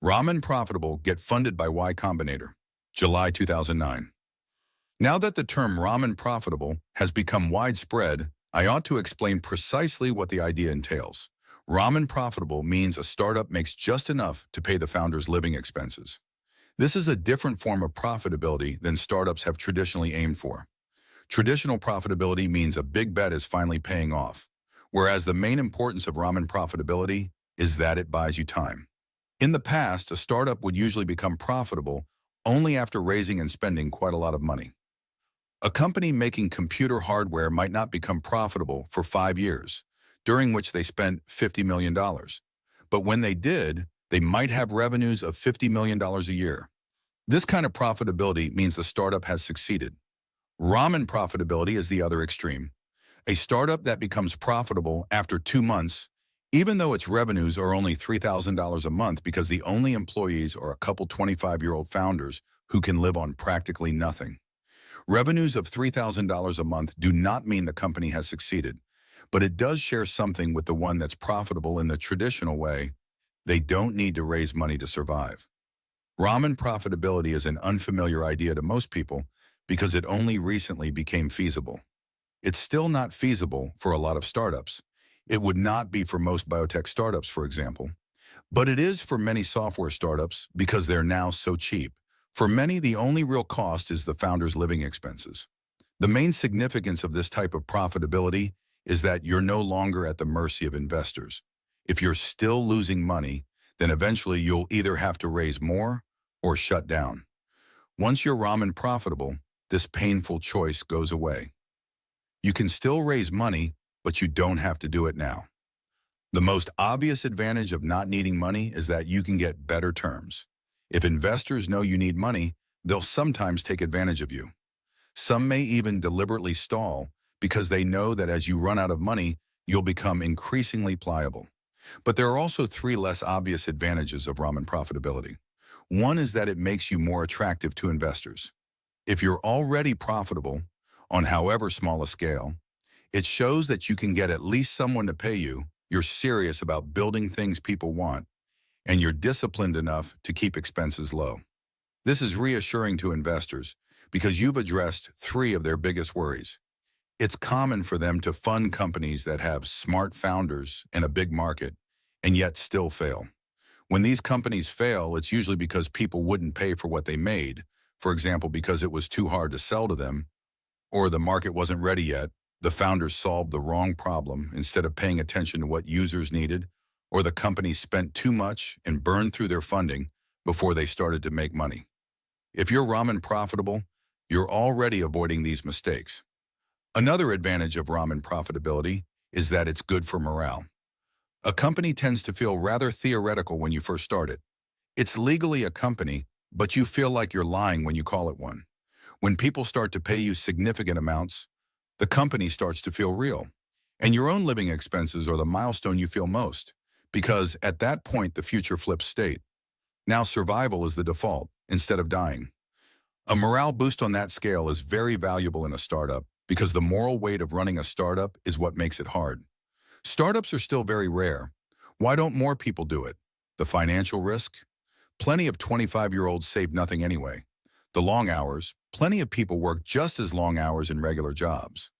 Ramen Profitable Get Funded by Y Combinator, July 2009. Now that the term ramen profitable has become widespread, I ought to explain precisely what the idea entails. Ramen profitable means a startup makes just enough to pay the founder's living expenses. This is a different form of profitability than startups have traditionally aimed for. Traditional profitability means a big bet is finally paying off, whereas the main importance of ramen profitability is that it buys you time. In the past, a startup would usually become profitable only after raising and spending quite a lot of money. A company making computer hardware might not become profitable for 5 years, during which they spent $50 million. But when they did, they might have revenues of $50 million a year. This kind of profitability means the startup has succeeded. Ramen profitability is the other extreme. A startup that becomes profitable after 2 months, even though its revenues are only $3,000 a month because the only employees are a couple 25-year-old founders who can live on practically nothing. Revenues of $3,000 a month do not mean the company has succeeded, but it does share something with the one that's profitable in the traditional way. They don't need to raise money to survive. Ramen profitability is an unfamiliar idea to most people because it only recently became feasible. It's still not feasible for a lot of startups. It would not be for most biotech startups, for example. But it is for many software startups because they're now so cheap. For many, the only real cost is the founder's living expenses. The main significance of this type of profitability is that you're no longer at the mercy of investors. If you're still losing money, then eventually you'll either have to raise more or shut down. Once you're ramen profitable, this painful choice goes away. You can still raise money, but you don't have to do it now. The most obvious advantage of not needing money is that you can get better terms. If investors know you need money, they'll sometimes take advantage of you. Some may even deliberately stall because they know that as you run out of money, you'll become increasingly pliable. But there are also three less obvious advantages of ramen profitability. One is that it makes you more attractive to investors. If you're already profitable, on however small a scale, it shows that you can get at least someone to pay you, you're serious about building things people want, and you're disciplined enough to keep expenses low. This is reassuring to investors because you've addressed three of their biggest worries. It's common for them to fund companies that have smart founders and a big market, and yet still fail. When these companies fail, it's usually because people wouldn't pay for what they made, for example, because it was too hard to sell to them, or the market wasn't ready yet. The founders solved the wrong problem instead of paying attention to what users needed, or the company spent too much and burned through their funding before they started to make money. If you're ramen profitable, you're already avoiding these mistakes. Another advantage of ramen profitability is that it's good for morale. A company tends to feel rather theoretical when you first start it. It's legally a company, but you feel like you're lying when you call it one. When people start to pay you significant amounts, the company starts to feel real. And your own living expenses are the milestone you feel most, because at that point the future flips state. Now survival is the default, instead of dying. A morale boost on that scale is very valuable in a startup because the moral weight of running a startup is what makes it hard. Startups are still very rare. Why don't more people do it? The financial risk? Plenty of 25-year-olds save nothing anyway. The long hours? Plenty of people work just as long hours in regular jobs.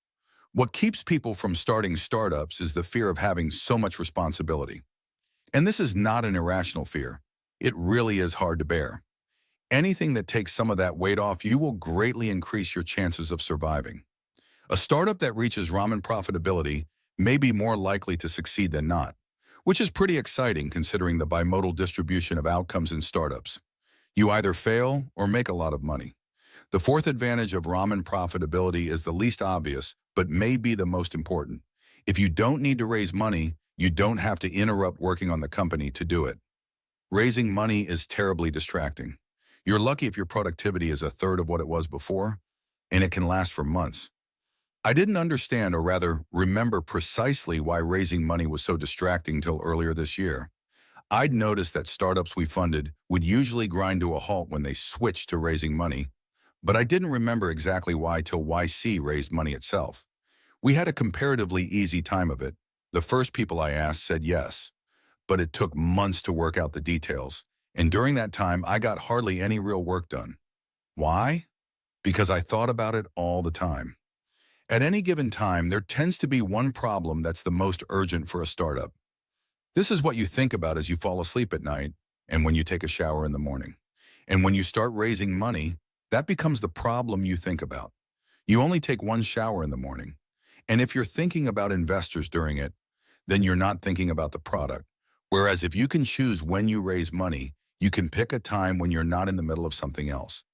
What keeps people from starting startups is the fear of having so much responsibility. And this is not an irrational fear. It really is hard to bear. Anything that takes some of that weight off you will greatly increase your chances of surviving. A startup that reaches ramen profitability may be more likely to succeed than not, which is pretty exciting considering the bimodal distribution of outcomes in startups. You either fail or make a lot of money. The fourth advantage of ramen profitability is the least obvious, but may be the most important. If you don't need to raise money, you don't have to interrupt working on the company to do it. Raising money is terribly distracting. You're lucky if your productivity is a third of what it was before, and it can last for months. I didn't understand, or rather remember precisely why raising money was so distracting till earlier this year. I'd noticed that startups we funded would usually grind to a halt when they switched to raising money, but I didn't remember exactly why till YC raised money itself. We had a comparatively easy time of it. The first people I asked said yes, but it took months to work out the details, And during that time, I got hardly any real work done. Why? Because I thought about it all the time. At any given time, there tends to be one problem that's the most urgent for a startup. This is what you think about as you fall asleep at night and when you take a shower in the morning. And when you start raising money, that becomes the problem you think about. You only take one shower in the morning. And if you're thinking about investors during it, then you're not thinking about the product. Whereas if you can choose when you raise money, you can pick a time when you're not in the middle of something else.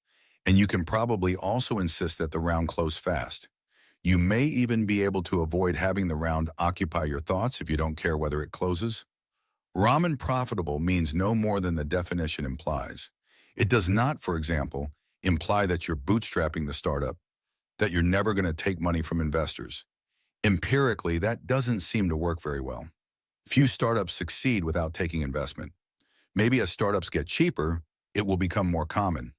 And you can probably also insist that the round close fast. You may even be able to avoid having the round occupy your thoughts if you don't care whether it closes. Ramen profitable means no more than the definition implies. It does not, for example, imply that you're bootstrapping the startup, that you're never going to take money from investors. Empirically, that doesn't seem to work very well. Few startups succeed without taking investment. Maybe as startups get cheaper, it will become more common.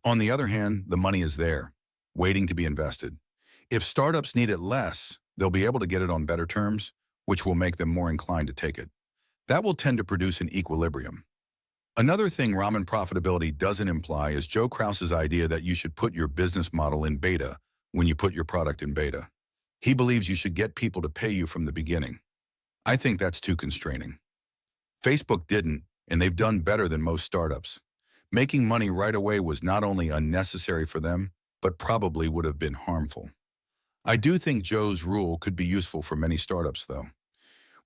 On the other hand, the money is there, waiting to be invested. If startups need it less, they'll be able to get it on better terms, which will make them more inclined to take it. That will tend to produce an equilibrium. Another thing ramen profitability doesn't imply is Joe Krause's idea that you should put your business model in beta when you put your product in beta. He believes you should get people to pay you from the beginning. I think that's too constraining. Facebook didn't, and they've done better than most startups. Making money right away was not only unnecessary for them, but probably would have been harmful. I do think Joe's rule could be useful for many startups, though.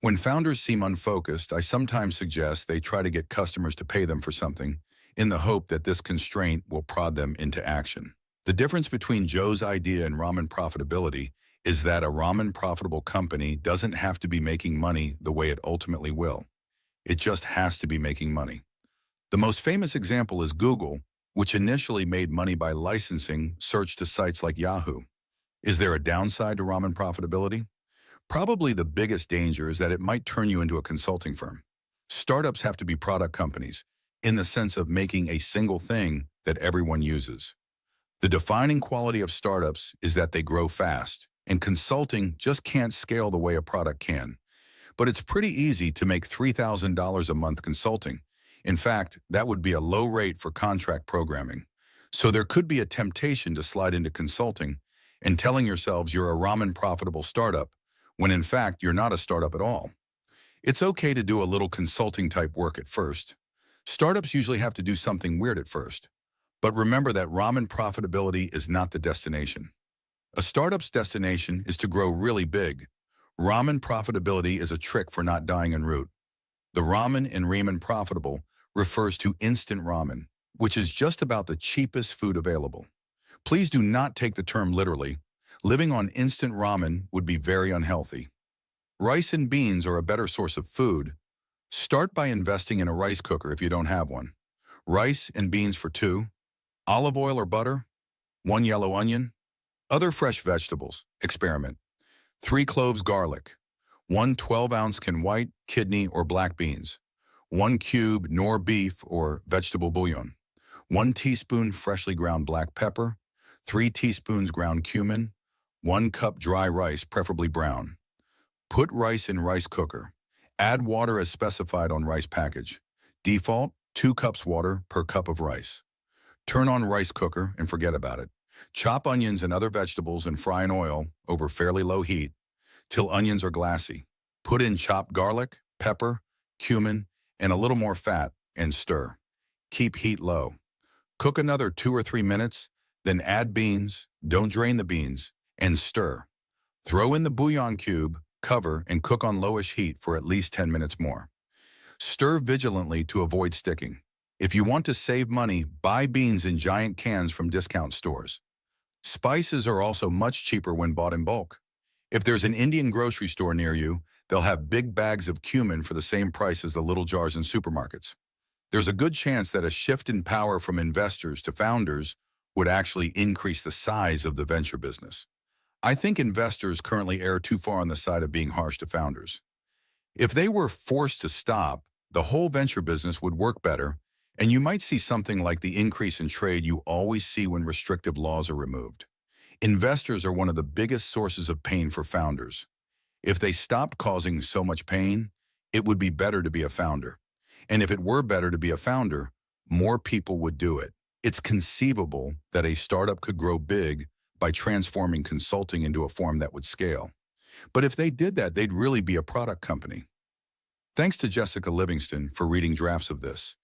When founders seem unfocused, I sometimes suggest they try to get customers to pay them for something in the hope that this constraint will prod them into action. The difference between Joe's idea and ramen profitability is that a ramen profitable company doesn't have to be making money the way it ultimately will. It just has to be making money. The most famous example is Google, which initially made money by licensing search to sites like Yahoo. Is there a downside to ramen profitability? Probably the biggest danger is that it might turn you into a consulting firm. Startups have to be product companies, in the sense of making a single thing that everyone uses. The defining quality of startups is that they grow fast, and consulting just can't scale the way a product can. But it's pretty easy to make $3,000 a month consulting. In fact, that would be a low rate for contract programming. So there could be a temptation to slide into consulting and telling yourselves you're a ramen profitable startup, when in fact you're not a startup at all. It's okay to do a little consulting type work at first. Startups usually have to do something weird at first. But remember that ramen profitability is not the destination. A startup's destination is to grow really big. Ramen profitability is a trick for not dying en route. The ramen in ramen profitable refers to instant ramen, which is just about the cheapest food available. Please do not take the term literally. Living on instant ramen would be very unhealthy. Rice and beans are a better source of food. Start by investing in a rice cooker if you don't have one. Rice and beans for 2, olive oil or butter, 1 yellow onion, other fresh vegetables, experiment. 3 cloves garlic, 1 12-ounce can white, kidney, or black beans, 1 cube nor beef or vegetable bouillon, 1 teaspoon freshly ground black pepper, 3 teaspoons ground cumin, 1 cup dry rice, preferably brown. Put rice in rice cooker. Add water as specified on rice package. Default, 2 cups water per cup of rice. Turn on rice cooker and forget about it. Chop onions and other vegetables and fry in oil over fairly low heat till onions are glassy. Put in chopped garlic, pepper, cumin, and a little more fat and stir. Keep heat low. Cook another 2 or 3 minutes, then add beans, don't drain the beans, and stir. Throw in the bouillon cube, cover, and cook on lowish heat for at least 10 minutes more. Stir vigilantly to avoid sticking. If you want to save money, buy beans in giant cans from discount stores. Spices are also much cheaper when bought in bulk. If there's an Indian grocery store near you, they'll have big bags of cumin for the same price as the little jars in supermarkets. There's a good chance that a shift in power from investors to founders would actually increase the size of the venture business. I think investors currently err too far on the side of being harsh to founders. If they were forced to stop, the whole venture business would work better, and you might see something like the increase in trade you always see when restrictive laws are removed. Investors are one of the biggest sources of pain for founders. If they stopped causing so much pain, it would be better to be a founder. And if it were better to be a founder, more people would do it. It's conceivable that a startup could grow big by transforming consulting into a form that would scale. But if they did that, they'd really be a product company. Thanks to Jessica Livingston for reading drafts of this.